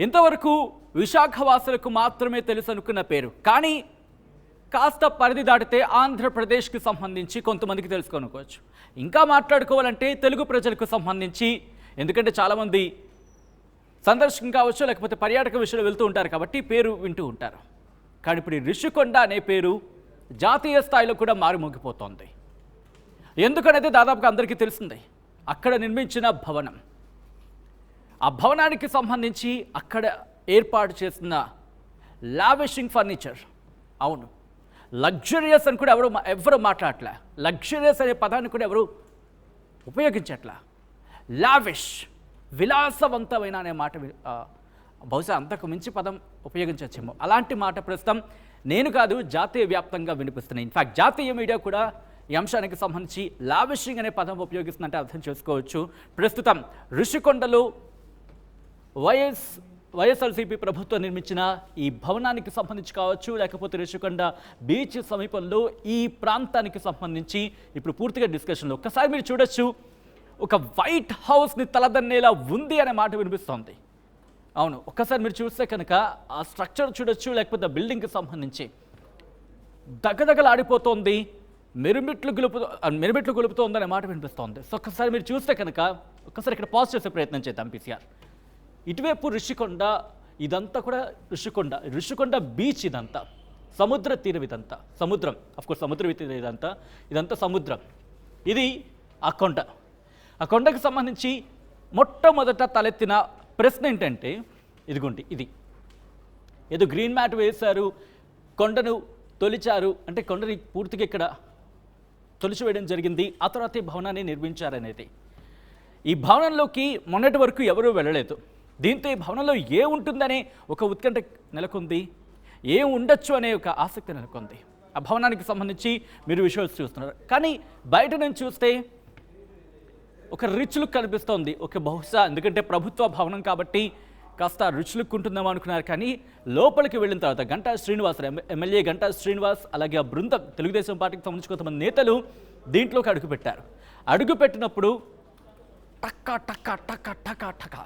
ఇంతవరకు విశాఖవాసులకు మాత్రమే తెలుసు అనుకున్న పేరు, కానీ కాస్త పరిధి దాటితే ఆంధ్రప్రదేశ్కి సంబంధించి కొంతమందికి తెలుసుకోనుకోవచ్చు. ఇంకా మాట్లాడుకోవాలంటే తెలుగు ప్రజలకు సంబంధించి, ఎందుకంటే చాలామంది సందర్శకం కావచ్చు లేకపోతే పర్యాటక విషయంలో వెళ్తూ ఉంటారు కాబట్టి పేరు వింటూ ఉంటారు. కానీ ఇప్పుడు ఈ రిషికొండ అనే పేరు జాతీయ స్థాయిలో కూడా మారుమోగిపోతోంది. ఎందుకనేది దాదాపుగా అందరికీ తెలిసిందే. అక్కడ నిర్మించిన భవనం, ఆ భవనానికి సంబంధించి అక్కడ ఏర్పాటు చేసిన లావిషింగ్ ఫర్నిచర్, అవును లగ్జరియస్ అని కూడా ఎవరు మాట్లాడట్లే. లగ్జరియస్ అనే పదాన్ని కూడా ఎవరు ఉపయోగించట్లా. లావిష్, విలాసవంతమైన అనే మాట బహుశా అంతకు మించి పదం ఉపయోగించవచ్చేమో. అలాంటి మాట ప్రస్తుతం నేను కాదు, జాతీయ వ్యాప్తంగా వినిపిస్తున్నాయి. ఇన్ఫ్యాక్ట్ జాతీయ మీడియా కూడా ఈ అంశానికి సంబంధించి లావిషింగ్ అనే పదం ఉపయోగిస్తుందంటే అర్థం చేసుకోవచ్చు. ప్రస్తుతం రిషికొండలో వైఎస్ఆర్సీపీ ప్రభుత్వం నిర్మించిన ఈ భవనానికి సంబంధించి కావచ్చు, లేకపోతే రిషికొండ బీచ్ సమీపంలో ఈ ప్రాంతానికి సంబంధించి ఇప్పుడు పూర్తిగా డిస్కషన్లో. ఒక్కసారి మీరు చూడొచ్చు, ఒక వైట్ హౌస్ని తలదన్నేలా ఉంది అనే మాట వినిపిస్తోంది. అవును, ఒక్కసారి మీరు చూస్తే కనుక ఆ స్ట్రక్చర్ చూడొచ్చు, లేకపోతే బిల్డింగ్కి సంబంధించి దగదగలాడిపోతోంది, మిరుమిట్లు గొలుపుతోంది అనే మాట వినిపిస్తోంది. సో ఒక్కసారి మీరు చూస్తే కనుక ఒక్కసారి ఇక్కడ పాజ్ చేసే ప్రయత్నం చేద్దాం. పీసీఆర్ ఇటువైపు రిషికొండ, ఇదంతా కూడా రిషికొండ బీచ్, ఇదంతా సముద్ర తీరం, ఇదంతా సముద్రం, అఫ్కోర్స్ సముద్ర తీరం, ఇదంతా సముద్రం. ఇది ఆ కొండ. ఆ కొండకు సంబంధించి మొట్టమొదట తలెత్తిన ప్రశ్న ఏంటంటే, ఇదిగోండి ఇది ఏదో గ్రీన్ మ్యాట్ వేశారు, కొండను తొలిచారు, అంటే కొండని పూర్తిగా ఇక్కడ తొలిచివేయడం జరిగింది, ఆ తర్వాత ఈ భవనాన్ని నిర్మించారనేది. ఈ భవనంలోకి మొన్నటి వరకు ఎవరూ వెళ్ళలేదు. దీంతో ఈ భవనంలో ఏ ఉంటుందనే ఒక ఉత్కంఠ నెలకొంది, ఏ ఉండొచ్చు అనే ఒక ఆసక్తి నెలకొంది. ఆ భవనానికి సంబంధించి మీరు విజువల్స్ చూస్తున్నారు. కానీ బయట నుంచి చూస్తే ఒక రిచ్ లుక్ కనిపిస్తోంది. ఒక బహుశా ఎందుకంటే ప్రభుత్వ భవనం కాబట్టి కాస్త రిచ్ లుక్ ఉంటుందేమో అనుకున్నారు. కానీ లోపలికి వెళ్ళిన తర్వాత గంటా శ్రీనివాస్, ఎమ్మెల్యే గంటా శ్రీనివాస్, అలాగే ఆ బృందం, తెలుగుదేశం పార్టీకి సంబంధించి కొంతమంది నేతలు దీంట్లోకి అడుగుపెట్టారు. అడుగుపెట్టినప్పుడు టక్కా టక్కా టక్కా టక్కా టక్కా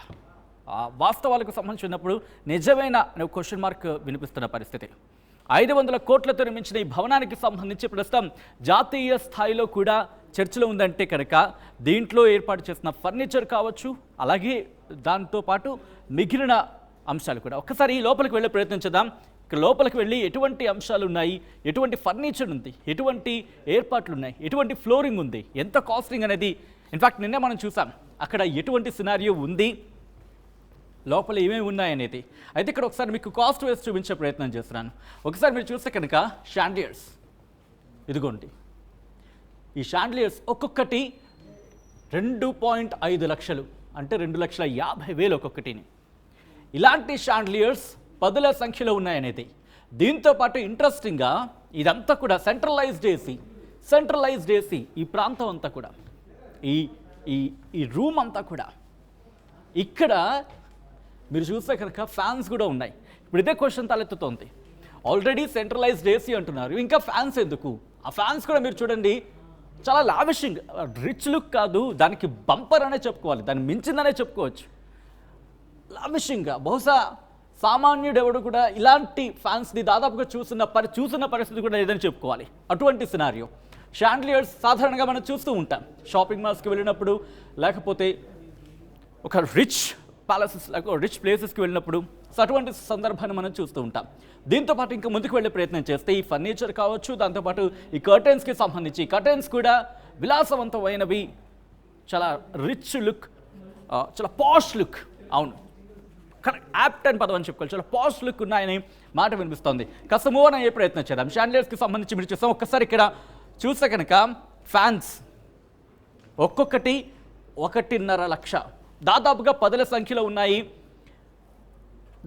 వాస్తవాలకు సంబంధించినప్పుడు నిజమైన క్వశ్చన్ మార్క్ వినిపిస్తున్న పరిస్థితి. 500 కోట్లతో నిర్మించిన ఈ భవనానికి సంబంధించి ప్రస్తుతం జాతీయ స్థాయిలో కూడా చర్చలో ఉందంటే కనుక దీంట్లో ఏర్పాటు చేసిన ఫర్నిచర్ కావచ్చు, అలాగే దాంతోపాటు మిగిలిన అంశాలు కూడా. ఒక్కసారి లోపలికి వెళ్ళే ప్రయత్నం చేద్దాం. లోపలికి వెళ్ళి ఎటువంటి అంశాలు ఉన్నాయి, ఎటువంటి ఫర్నిచర్ ఉంది, ఎటువంటి ఏర్పాట్లు ఉన్నాయి, ఎటువంటి ఫ్లోరింగ్ ఉంది, ఎంత కాస్టింగ్ అనేది. ఇన్ఫ్యాక్ట్ నిన్నే మనం చూసాం అక్కడ ఎటువంటి సినారియో ఉంది, లోపల ఏమేమి ఉన్నాయనేది. అయితే ఇక్కడ ఒకసారి మీకు కాస్ట్ వేసి చూపించే ప్రయత్నం చేస్తున్నాను. ఒకసారి మీరు చూస్తే కనుక షాండియర్స్, ఇదిగోండి ఈ షాండిలియర్స్ ఒక్కొక్కటి 2.5 లక్షలు, అంటే 2,50,000 ఒక్కొక్కటిని. ఇలాంటి షాండిలియర్స్ పదుల సంఖ్యలో ఉన్నాయనేది. దీంతోపాటు ఇంట్రెస్టింగ్గా ఇదంతా కూడా సెంట్రలైజ్డ్ ఏసీ, ఈ ప్రాంతం అంతా కూడా, ఈ రూమ్ అంతా కూడా. ఇక్కడ మీరు చూస్తే కనుక ఫ్యాన్స్ కూడా ఉన్నాయి. ఇప్పుడు ఇదే క్వశ్చన్ తలెత్తుతోంది. ఆల్రెడీ సెంట్రలైజ్డ్ ఏసీ అంటున్నారు, ఇంకా ఫ్యాన్స్ ఎందుకు? ఆ ఫ్యాన్స్ కూడా మీరు చూడండి, చాలా లావిషింగ్, రిచ్ లుక్ కాదు, దానికి బంపర్ అనే చెప్పుకోవాలి, దాన్ని మించిందనే చెప్పుకోవచ్చు. లావిషింగ్గా బహుశా సామాన్యుడు ఎవడు కూడా ఇలాంటి ఫ్యాన్స్ని దాదాపుగా చూసిన పరిస్థితి కూడా లేదని చెప్పుకోవాలి. అటువంటి సినారియో. షాండిలియర్స్ సాధారణంగా మనం చూస్తూ ఉంటాం షాపింగ్ మాల్స్కి వెళ్ళినప్పుడు, లేకపోతే ఒక రిచ్ ప్యాలెసెస్, రిచ్ ప్లేసెస్కి వెళ్ళినప్పుడు. సో అటువంటి సందర్భాన్ని మనం చూస్తూ ఉంటాం. దీంతోపాటు ఇంకా ముందుకు వెళ్ళే ప్రయత్నం చేస్తే ఈ ఫర్నిచర్ కావచ్చు, దాంతోపాటు ఈ కర్టెన్స్కి సంబంధించి కర్టెన్స్ కూడా విలాసవంతమైనవి, చాలా రిచ్ లుక్, చాలా పాష్ లుక్. అవును, కరెక్ట్, యాప్ట్ అని పదం అని చెప్పుకోవాలి. చాలా పాష్ లుక్ ఉన్నాయని మాట వినిపిస్తోంది. కాస్త మూవ్ అయ్యే ప్రయత్నం చేద్దాం. షాండిలియర్స్కి సంబంధించి మీరు చూస్తాం. ఒక్కసారి ఇక్కడ చూస్తే కనుక ఫ్యాన్స్ ఒక్కొక్కటి 1.5 లక్ష, దాదాపుగా 10ల సంఖ్యలో ఉన్నాయి.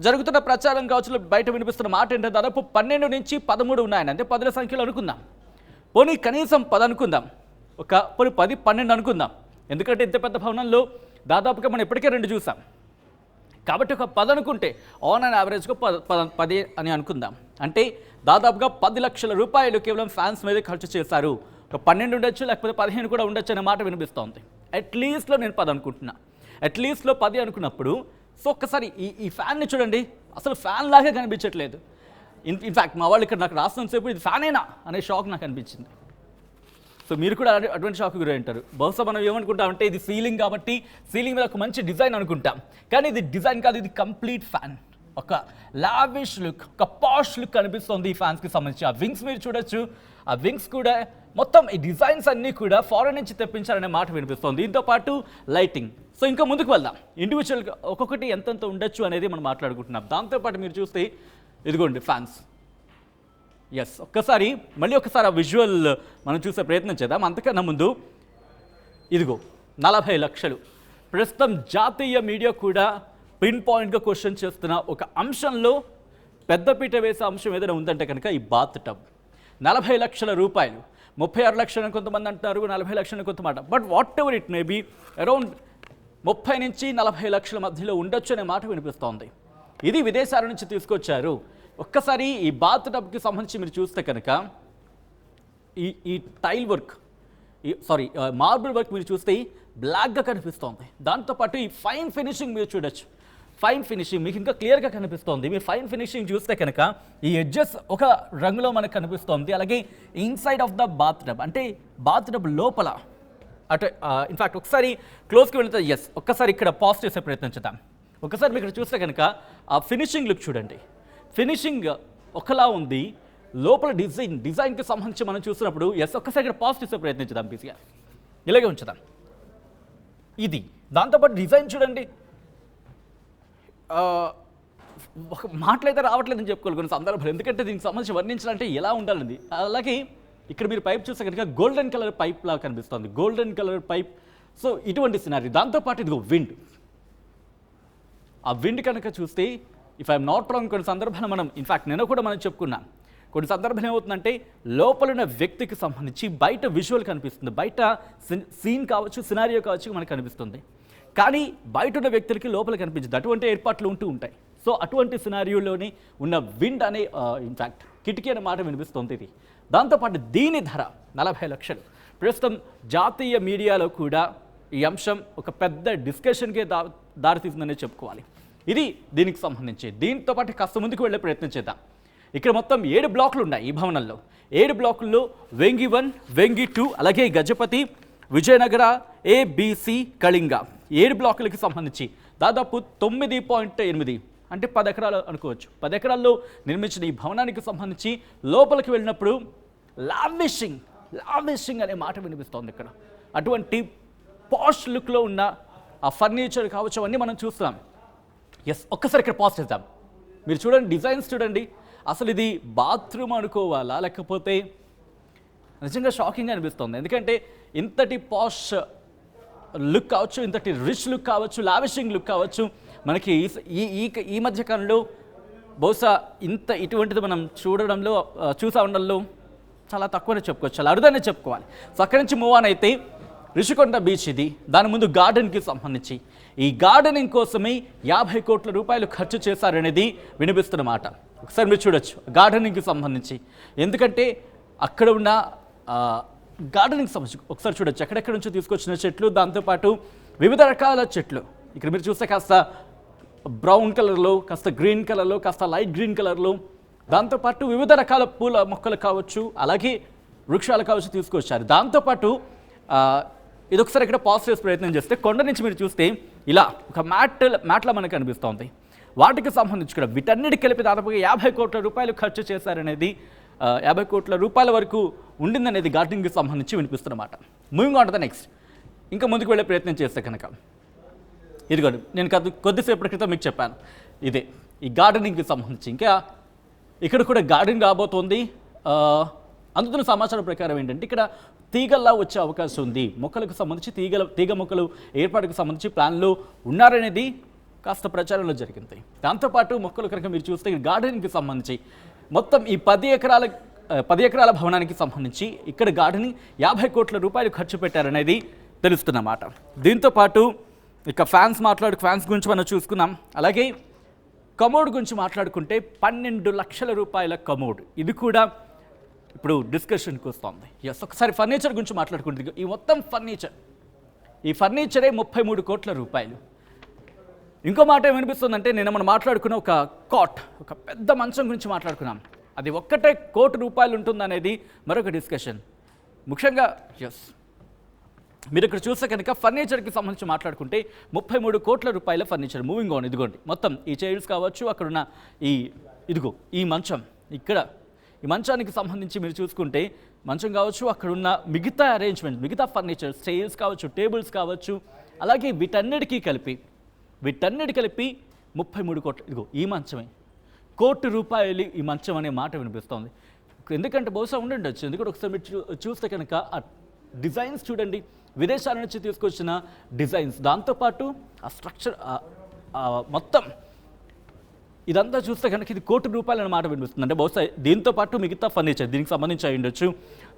జరుగుతున్న ప్రచారం కావచ్చు, బయట వినిపిస్తున్న మాట ఏంటంటే దాదాపు 12 నుంచి 13 ఉన్నాయని, అంటే 10ల సంఖ్యలో అనుకుందాం. పోనీ కనీసం 10 అనుకుందాం, పోనీ 10, 12 అనుకుందాం. ఎందుకంటే ఇంత పెద్ద భవనంలో దాదాపుగా మనం ఇప్పటికే 2 చూసాం కాబట్టి ఒక 10 అనుకుంటే ఆన్ అండ్ యావరేజ్గా 10 అని అనుకుందాం. అంటే దాదాపుగా 10 లక్షల రూపాయలు కేవలం ఫ్యాన్స్ మీద ఖర్చు చేశారు. ఒక 12 ఉండొచ్చు, లేకపోతే 15 కూడా ఉండొచ్చు అనే మాట వినిపిస్తోంది. అట్లీస్ట్లో నేను 10 అనుకుంటున్నా. అట్లీస్ట్లో 10 అనుకున్నప్పుడు సో ఒక్కసారి ఈ ఫ్యాన్ని చూడండి, అసలు ఫ్యాన్ లాగా కనిపించట్లేదు. ఇన్ఫ్యాక్ట్ మా వాళ్ళు ఇక్కడ నాకు రాస్తున్నంతసేపు ఇది ఫ్యానేనా అనే షాక్ నాకు అనిపించింది. సో మీరు కూడా అటువంటి షాక్ గురి ఉంటారు. బహుశా మనం ఏమనుకుంటామంటే ఇది సీలింగ్ కాబట్టి సీలింగ్ మీద ఒక మంచి డిజైన్ అనుకుంటాం, కానీ ఇది డిజైన్ కాదు, ఇది కంప్లీట్ ఫ్యాన్. ఒక లావిష్ లుక్, ఒక పాష్ లుక్ కనిపిస్తుంది ఈ ఫ్యాన్స్కి సంబంధించి. ఆ వింగ్స్ మీరు చూడొచ్చు, ఆ వింగ్స్ కూడా మొత్తం ఈ డిజైన్స్ అన్నీ కూడా ఫారెన్ నుంచి తెప్పించారనే మాట వినిపిస్తుంది. దీంతో పాటు లైటింగ్. సో ఇంకా ముందుకు వెళ్దాం, ఇండివిజువల్గా ఒక్కొక్కటి ఎంతెంత ఉండొచ్చు అనేది మనం మాట్లాడుకుంటున్నాం. దాంతోపాటు మీరు చూస్తే ఇదిగోండి ఫ్యాన్స్. ఎస్, మళ్ళీ ఒకసారి ఆ విజువల్ మనం చూసే ప్రయత్నం చేద్దాం. అంతకన్నా ముందు ఇదిగో 40 లక్షలు. ప్రస్తుతం జాతీయ మీడియా కూడా పిన్ పాయింట్గా క్వశ్చన్ చేస్తున్న ఒక అంశంలో పెద్దపీట వేసే అంశం ఏదైనా ఉందంటే కనుక ఈ బాత్ టబ్. 40 లక్షల రూపాయలు, 36 లక్షలని కొంతమంది అంటారు, 40 లక్షలని కొంతమాట. But whatever it may be, around 30 నుంచి 40 లక్షల మధ్యలో ఉండొచ్చు అనే మాట వినిపిస్తోంది. ఇది విదేశాల నుంచి తీసుకొచ్చారు. ఒక్కసారి ఈ బాత్ టబ్కి సంబంధించి మీరు చూస్తే కనుక ఈ టైల్ వర్క్, మార్బుల్ వర్క్ మీరు చూస్తే బ్లాక్గా కనిపిస్తోంది. దాంతోపాటు ఈ ఫైన్ ఫినిషింగ్ మీరు చూడొచ్చు. ఫైన్ ఫినిషింగ్ మీకు ఇంకా క్లియర్గా కనిపిస్తోంది. మీరు ఫైన్ ఫినిషింగ్ చూస్తే కనుక ఈ ఎడ్జెస్ ఒక రంగులో మనకు కనిపిస్తోంది. అలాగే inside of the bath tub, అంటే బాత్ టబ్ లోపల అటు ఇన్ఫ్యాక్ట్ ఒకసారి క్లోజ్కి వెళితే ఒక్కసారి ఇక్కడ పాజ్ చేసే ప్రయత్నం చేద్దాం. ఒకసారి మీరు ఇక్కడ చూస్తే కనుక ఆ ఫినిషింగ్ లుక్ చూడండి. ఫినిషింగ్ ఒకలా ఉంది, లోపల డిజైన్కి సంబంధించి మనం చూసినప్పుడు ఒక్కసారి ఇక్కడ పాజ్ చేసే ప్రయత్నం చేద్దాం. పీసీఆర్ ఇలాగే ఉంచుదాం. ఇది దాంతోపాటు డిజైన్ చూడండి, ఒక మాటలైతే రావట్లేదని చెప్పుకోవాలి కొన్ని సందర్భాలు, ఎందుకంటే దీనికి సంబంధించి వర్ణించాలంటే ఎలా ఉండాలండి. అలాగే ఇక్కడ మీరు పైప్ చూస్తే కనుక గోల్డెన్ కలర్ పైప్ లాగా కనిపిస్తుంది, గోల్డెన్ కలర్ పైప్. సో ఇటువంటి సినారీ. దాంతోపాటు ఇదిగో విండ్. ఆ విండ్ కనుక చూస్తే ఇఫ్ ఐఎమ్ నాట్ రాంగ్ కొన్ని సందర్భాలు మనం ఇన్ఫ్యాక్ట్ నేను కూడా మనం చెప్పుకున్నాం, కొన్ని సందర్భాలు ఏమవుతుందంటే లోపలున్న వ్యక్తికి సంబంధించి బయట విజువల్ కనిపిస్తుంది, బయట సీన్ కావచ్చు, సినారియో కావచ్చు మనకు కనిపిస్తుంది, కానీ బయట ఉన్న వ్యక్తులకి లోపల కనిపించదు. అటువంటి ఏర్పాట్లు ఉంటూ ఉంటాయి. సో అటువంటి సినారియోలోని ఉన్న విండ్ అనే ఇన్ఫ్యాక్ట్ కిటికీ అనే మాట వినిపిస్తుంది ఇది. దాంతోపాటు దీని ధర 40 లక్షలు. ప్రస్తుతం జాతీయ మీడియాలో కూడా ఈ అంశం ఒక పెద్ద డిస్కషన్కే దారితీసిందనే చెప్పుకోవాలి. ఇది దీనికి సంబంధించి. దీంతో పాటు కాస్త ముందుకు వెళ్ళే ప్రయత్నం చేద్దాం. ఇక్కడ మొత్తం 7 బ్లాకులు ఉన్నాయి ఈ భవనంలో. 7 బ్లాకుల్లో వెంగి 1, వెంగి 2, అలాగే గజపతి, విజయనగర, ABC, కళింగ 7 బ్లాకులకి సంబంధించి దాదాపు 9.8 అంటే 10 ఎకరాలు అనుకోవచ్చు. 10 ఎకరాల్లో నిర్మించిన ఈ భవనానికి సంబంధించి లోపలికి వెళ్ళినప్పుడు లావిషింగ్ అనే మాట వినిపిస్తోంది ఇక్కడ. అటువంటి పాష్ లుక్లో ఉన్న ఆ ఫర్నిచర్ కావచ్చు అవన్నీ మనం చూస్తాం. ఒక్కసారి ఇక్కడ పాజ్ చేద్దాం. మీరు చూడండి, డిజైన్స్ చూడండి. అసలు ఇది బాత్రూమ్ అనుకోవాలా లేకపోతే నిజంగా షాకింగ్ అనిపిస్తుంది. ఎందుకంటే ఇంతటి పాష్ లుక్ కావచ్చు, ఇంతటి రిచ్ లుక్ కావచ్చు, లావిషింగ్ లుక్ కావచ్చు మనకి ఈ మధ్య కాలంలో బహుశా ఇటువంటిది మనం చూసా ఉండడంలో చాలా తక్కువనే చెప్పుకోవచ్చు, చాలా అరుదనే చెప్పుకోవాలి. సో అక్కడి నుంచి మూవ్ ఆన్ అయితే రిషికొండ బీచ్ ఇది. దాని ముందు గార్డెన్కి సంబంధించి ఈ గార్డెనింగ్ కోసమే 50 కోట్ల రూపాయలు ఖర్చు చేశారనేది వినిపిస్తున్నమాట. ఒకసారి మీరు చూడొచ్చు గార్డెనింగ్కి సంబంధించి, ఎందుకంటే అక్కడ ఉన్న గార్డెనింగ్ సంబంధించి ఒకసారి చూడొచ్చు ఎక్కడెక్కడ నుంచో తీసుకొచ్చిన చెట్లు, దాంతోపాటు వివిధ రకాల చెట్లు. ఇక్కడ మీరు చూస్తే కాస్త బ్రౌన్ కలర్లో, కాస్త గ్రీన్ కలర్లో, కాస్త లైట్ గ్రీన్ కలర్లో, దాంతోపాటు వివిధ రకాల పూల మొక్కలు కావచ్చు, అలాగే వృక్షాలు కావచ్చు తీసుకొచ్చారు. దాంతోపాటు ఇది ఒకసారి ఇక్కడ పాజ్ చేసే ప్రయత్నం చేస్తే కొండ నుంచి మీరు చూస్తే ఇలా ఒక మ్యాట్లా మనకు అనిపిస్తోంది. వాటికి సంబంధించి కూడా వీటన్నిటికి కలిపి దాదాపుగా 50 కోట్ల రూపాయలు ఖర్చు చేశారనేది, 50 కోట్ల రూపాయల వరకు ఉండిందనేది గార్డెనింగ్కి సంబంధించి వినిపిస్తున్నమాట. Moving on to the next. ఇంకా ముందుకు వెళ్ళే ప్రయత్నం చేస్తే కనుక ఇదిగోండి, నేను కొద్దిసేపటి క్రితం మీకు చెప్పాను ఇదే ఈ గార్డెనింగ్కి సంబంధించి. ఇంకా ఇక్కడ కూడా గార్డెన్ రాబోతోంది. అందుతున్న సమాచారం ప్రకారం ఏంటంటే ఇక్కడ తీగల్లా వచ్చే అవకాశం ఉంది. మొక్కలకు సంబంధించి తీగ మొక్కలు ఏర్పాటుకు సంబంధించి ప్లాన్లో ఉన్నారనేది కాస్త ప్రచారంలో జరిగింది. దాంతోపాటు మొక్కలు కనుక మీరు చూస్తే గార్డెనింగ్కి సంబంధించి మొత్తం ఈ 10 ఎకరాల భవనానికి సంబంధించి ఇక్కడ గార్డెనింగ్ 50 కోట్ల రూపాయలు ఖర్చు పెట్టారనేది తెలుస్తున్నమాట. దీంతోపాటు ఇక ఫ్యాన్స్ గురించి మనం చూసుకున్నాం. అలాగే కమోడ్ గురించి మాట్లాడుకుంటే 12 లక్షల రూపాయల కమోడ్, ఇది కూడా ఇప్పుడు డిస్కషన్కి వస్తుంది. ఒకసారి ఫర్నిచర్ గురించి మాట్లాడుకుంటుంది. ఈ మొత్తం ఫర్నిచరే 33 కోట్ల రూపాయలు. ఇంకో మాట ఏం వినిపిస్తుందంటే నిన్న మనం మాట్లాడుకున్న ఒక కాట్, ఒక పెద్ద మంచం గురించి మాట్లాడుకున్నాం. అది ఒక్కటే ₹1,00,00,000 ఉంటుందనేది మరొక డిస్కషన్. ముఖ్యంగా మీరు ఇక్కడ చూస్తే కనుక ఫర్నిచర్కి సంబంధించి మాట్లాడుకుంటే ₹33 కోట్ల ఫర్నిచర్. Moving on. ఇదిగోండి మొత్తం ఈ చైర్స్ కావచ్చు, అక్కడున్న ఈ మంచం, ఇక్కడ ఈ మంచానికి సంబంధించి మీరు చూసుకుంటే మంచం కావచ్చు, అక్కడున్న మిగతా అరేంజ్మెంట్, మిగతా ఫర్నిచర్, చైర్స్ కావచ్చు, టేబుల్స్ కావచ్చు, అలాగే వీటన్నిటికీ కలిపి 33 కోట్లు. ఇదిగో ఈ మంచమే ₹1,00,00,000 ఈ మంచం అనే మాట వినిపిస్తోంది. ఎందుకంటే బహుశా ఉండండొచ్చు. ఎందుకంటే ఒకసారి మీరు చూస్తే కనుక ఆ డిజైన్స్ చూడండి, విదేశాల నుంచి తీసుకొచ్చిన డిజైన్స్, దాంతోపాటు ఆ స్ట్రక్చర్ మొత్తం ఇదంతా చూస్తే కనుక ఇది ₹1,00,00,000 అనే మాట వినిపిస్తుంది. అంటే బహుశా దీంతో పాటు మిగతా ఫర్నిచర్ దీనికి సంబంధించి అయి ఉండొచ్చు.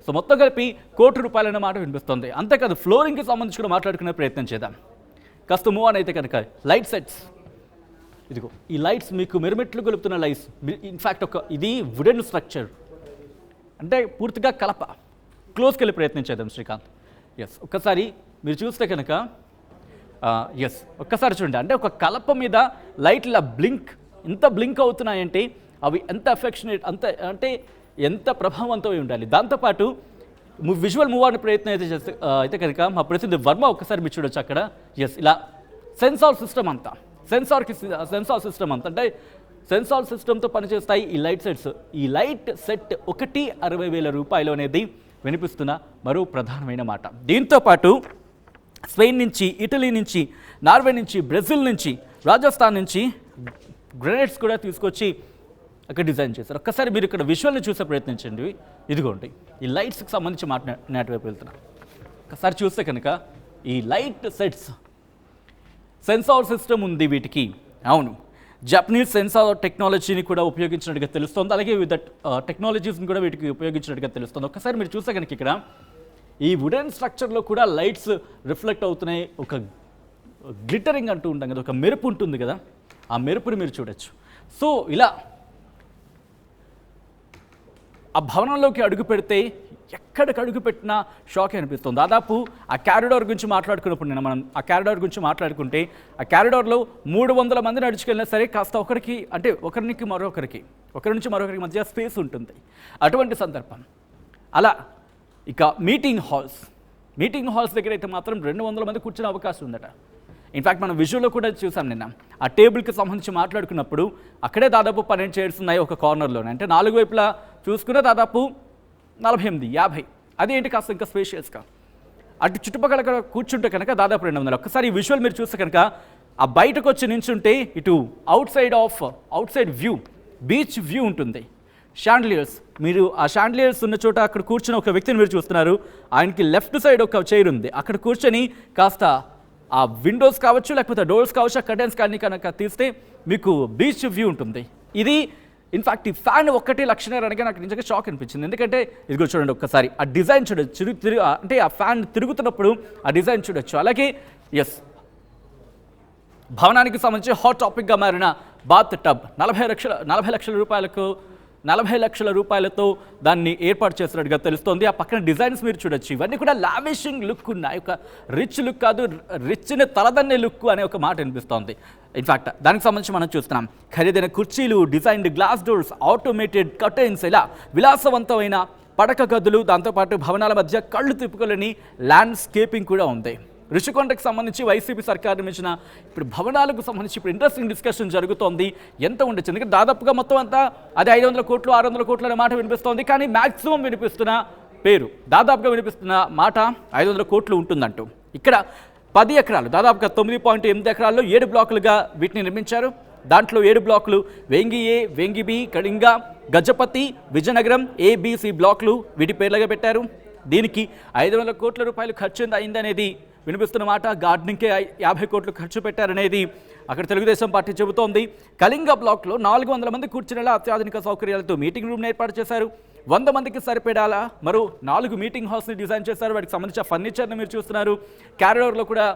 సో మొత్తం కలిపి ₹1,00,00,000 అనే మాట వినిపిస్తుంది. అంతేకాదు ఫ్లోరింగ్కి సంబంధించి కూడా మాట్లాడుకునే ప్రయత్నం చేద్దాం. కాస్త మూవ్ ఆన్ అయితే కనుక లైట్ సెట్స్, ఇదిగో ఈ లైట్స్ మీకు మిరుమిట్లు గొలుపుతున్న లైట్స్. ఇన్ఫ్యాక్ట్ ఇది వుడెన్ స్ట్రక్చర్, అంటే పూర్తిగా కలప. క్లోజ్కి వెళ్ళి ప్రయత్నం చేద్దాం శ్రీకాంత్. ఒక్కసారి మీరు చూస్తే కనుక ఒక్కసారి చూడండి. అంటే ఒక కలప మీద లైట్ ఇలా ఎంత బ్లింక్ అవుతున్నాయంటే అవి ఎంత అఫెక్షనేట్, అంటే ఎంత ప్రభావవంతమై ఉండాలి. దాంతోపాటు విజువల్ మూవ్ అనే ప్రయత్నం అయితే కనుక మా ప్రతినిధి వర్మ ఒక్కసారి మీరు చూడొచ్చు అక్కడ. ఇలా సెన్సార్ సిస్టమ్ అంతా, సెన్సార్ సిస్టమ్ అంతా, అంటే సెన్సార్ సిస్టమ్తో పనిచేస్తాయి ఈ లైట్ సెట్స్. ఈ లైట్ సెట్ ఒకటి ₹60,000 అనేది వినిపిస్తున్న మరో ప్రధానమైన మాట. దీంతోపాటు స్పెయిన్ నుంచి, ఇటలీ నుంచి, నార్వే నుంచి, బ్రెజిల్ నుంచి, రాజస్థాన్ నుంచి గ్రెనేడ్స్ కూడా తీసుకొచ్చి అక్కడ డిజైన్ చేశారు. ఒక్కసారి మీరు ఇక్కడ విజువల్ని చూసే ప్రయత్నించండి. ఇదిగోండి ఈ లైట్స్కి సంబంధించి నాటివైపు వెళ్తున్నారు. ఒకసారి చూస్తే కనుక ఈ లైట్ సెట్స్ సెన్సార్ సిస్టమ్ ఉంది వీటికి. అవును, జపనీస్ సెన్సార్ టెక్నాలజీని కూడా ఉపయోగించినట్టుగా తెలుస్తుంది. అలాగే వివిధ టెక్నాలజీస్ని కూడా వీటికి ఉపయోగించినట్టుగా తెలుస్తుంది. ఒకసారి మీరు చూస్తే కనుక ఇక్కడ ఈ వుడెన్ స్ట్రక్చర్లో కూడా లైట్స్ రిఫ్లెక్ట్ అవుతున్నాయి. ఒక గ్లిటరింగ్ అంటూ ఉంటాం కదా, ఒక మెరుపు ఉంటుంది కదా, ఆ మెరుపుని మీరు చూడొచ్చు. సో ఇలా ఆ భవనంలోకి అడుగు పెడితే ఎక్కడికి అడుగు పెట్టినా షాక్ అనిపిస్తుంది. దాదాపు ఆ క్యారిడార్ గురించి మాట్లాడుకున్నప్పుడు నిన్న మనం ఆ క్యారిడార్ గురించి మాట్లాడుకుంటే ఆ క్యారిడార్లో 300 మంది నడుచుకెళ్ళినా సరే కాస్త ఒకరి నుంచి మరొకరికి మధ్య స్పేస్ ఉంటుంది. అటువంటి సందర్భం. అలా ఇక మీటింగ్ హాల్స్ దగ్గర అయితే మాత్రం 200 మంది కూర్చునే అవకాశం ఉందట. ఇన్ఫ్యాక్ట్ మనం విజువల్లో కూడా చూసాం నిన్న. ఆ టేబుల్కి సంబంధించి మాట్లాడుకున్నప్పుడు అక్కడే దాదాపు 12 చైర్స్ ఉన్నాయి ఒక కార్నర్లోనే. అంటే 4 వైపులా చూసుకునే దాదాపు 48, 50. అదేంటి కాస్త ఇంకా స్పేషియస్గా. అటు చుట్టుపక్కల కూర్చుంటే కనుక దాదాపు 200. ఒక్కసారి ఈ విజువల్ మీరు చూస్తే కనుక ఆ బయటకు వచ్చి నించుంటే ఇటు out side view, beach view ఉంటుంది. షాండ్లియర్స్, మీరు ఆ షాండ్లియర్స్ ఉన్న చోట అక్కడ కూర్చుని ఒక వ్యక్తిని మీరు చూస్తున్నారు. ఆయనకి లెఫ్ట్ సైడ్ ఒక చైర్ ఉంది. అక్కడ కూర్చొని కాస్త ఆ విండోస్ కావచ్చు, లేకపోతే డోర్స్ కావచ్చు, ఆ కర్టెన్స్ కానీ కనుక తీస్తే మీకు బీచ్ వ్యూ ఉంటుంది. ఇది ఇన్ఫ్యాక్ట్ ఈ ఫ్యాన్ ఒక్కటే లక్షణాలు అనగా నాకు నిజంగా షాక్ అనిపించింది. ఎందుకంటే ఇదిగో చూడండి ఒక్కసారి ఆ డిజైన్ చూడొచ్చు, అంటే ఆ ఫ్యాన్ తిరుగుతున్నప్పుడు ఆ డిజైన్ చూడొచ్చు. అలాగే భవనానికి సంబంధించి హాట్ టాపిక్గా మారిన బాత్ టబ్ 40 లక్షల రూపాయలతో దాన్ని ఏర్పాటు చేస్తున్నట్టుగా తెలుస్తోంది. ఆ పక్కన డిజైన్స్ మీరు చూడొచ్చు. ఇవన్నీ కూడా లావిషింగ్ లుక్ ఉన్నాయి. ఒక రిచ్ లుక్ కాదు, రిచ్ని తలదన్నే లుక్ అనే ఒక మాట వినిపిస్తోంది. ఇన్ఫ్యాక్ట్ దానికి సంబంధించి మనం చూస్తున్నాం ఖరీదైన కుర్చీలు, designed glass doors, automated curtains, ఇలా విలాసవంతమైన పడక గదులు, దాంతోపాటు భవనాల మధ్య కళ్ళు తిప్పుకోలేని ల్యాండ్స్కేపింగ్ కూడా ఉంది. రుషికొండకు సంబంధించి వైసీపీ సర్కారు నిర్మించిన ఇప్పుడు భవనాలకు సంబంధించి ఇప్పుడు ఇంట్రెస్టింగ్ డిస్కషన్ జరుగుతోంది. ఎంత ఉండొచ్చు, ఎందుకంటే దాదాపుగా మొత్తం అంతా అది 500 కోట్లు 600 కోట్లు అనే మాట వినిపిస్తోంది. కానీ మ్యాక్సిమం వినిపిస్తున్న దాదాపుగా వినిపిస్తున్న మాట 500 కోట్లు ఉంటుందంటూ. ఇక్కడ 10 ఎకరాలు, దాదాపుగా 9.8 ఎకరాల్లో 7 బ్లాకులుగా వీటిని నిర్మించారు. దాంట్లో 7 బ్లాకులు వేంగి ఏ, వేంగి బి, కళింగ, గజపతి, విజయనగరం ABC బ్లాకులు వీటి పేర్లుగా పెట్టారు. దీనికి 500 కోట్ల రూపాయలు ఖర్చు అయిందనేది వినిపిస్తున్న మాట. గార్డెనింగ్కే 50 కోట్లు ఖర్చు పెట్టారనేది అక్కడ తెలుగుదేశం పార్టీ చెబుతోంది. కళింగ బ్లాక్లో 400 మంది కూర్చునేలా అత్యాధునిక సౌకర్యాలతో మీటింగ్ రూమ్ని ఏర్పాటు చేశారు. 100 మందికి సరిపడేలా మరో 4 మీటింగ్ హాల్స్ని డిజైన్ చేశారు. వాటికి సంబంధించిన ఫర్నిచర్ని మీరు చూస్తున్నారు. క్యారిడార్లో కూడా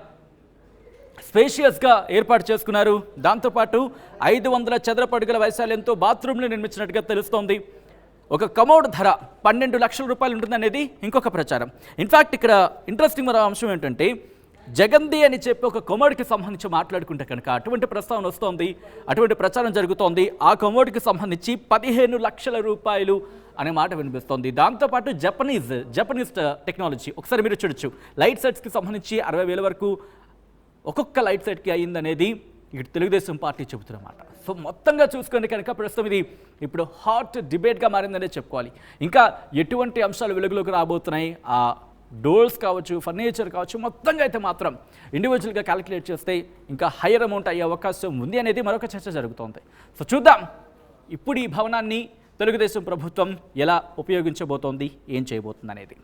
స్పేషియస్గా ఏర్పాటు చేసుకున్నారు. దాంతోపాటు 500 చదరపు అడుగుల వైశాల్యంతో బాత్రూమ్ని నిర్మించినట్టుగా తెలుస్తోంది. ఒక కమోడ్ ధర 12 లక్షల రూపాయలు ఉంటుందనేది ఇంకొక ప్రచారం. ఇన్ఫ్యాక్ట్ ఇక్కడ ఇంట్రెస్టింగ్ మరో అంశం ఏంటంటే జగంది అని చెప్పి ఒక కొమోడికి సంబంధించి మాట్లాడుకుంటే కనుక అటువంటి ప్రస్తావన వస్తోంది, అటువంటి ప్రచారం జరుగుతోంది. ఆ కొమోడికి సంబంధించి 15 లక్షల రూపాయలు అనే మాట వినిపిస్తోంది. దాంతోపాటు జపనీస్ టెక్నాలజీ ఒకసారి మీరు చూడొచ్చు. లైట్ సెట్స్కి సంబంధించి 60,000 వరకు ఒక్కొక్క లైట్ సెట్కి అయ్యిందనేది ఇటు తెలుగుదేశం పార్టీ చెబుతున్నమాట. సో మొత్తంగా చూసుకొని కనుక ప్రస్తుతం ఇది ఇప్పుడు హాట్ డిబేట్గా మారిందనే చెప్పుకోవాలి. ఇంకా ఎటువంటి అంశాలు వెలుగులోకి రాబోతున్నాయి, ఆ డోర్స్ కావచ్చు, ఫర్నిచర్ కావచ్చు, మొత్తంగా అయితే మాత్రం ఇండివిజువల్గా క్యాలిక్యులేట్ చేస్తే ఇంకా హయ్యర్ అమౌంట్ అయ్యే అవకాశం ఉంది అనేది మరొక చర్చ జరుగుతోంది. సో చూద్దాం ఇప్పుడు ఈ భవనాన్ని తెలుగుదేశం ప్రభుత్వం ఎలా ఉపయోగించబోతోంది, ఏం చేయబోతుంది అనేది.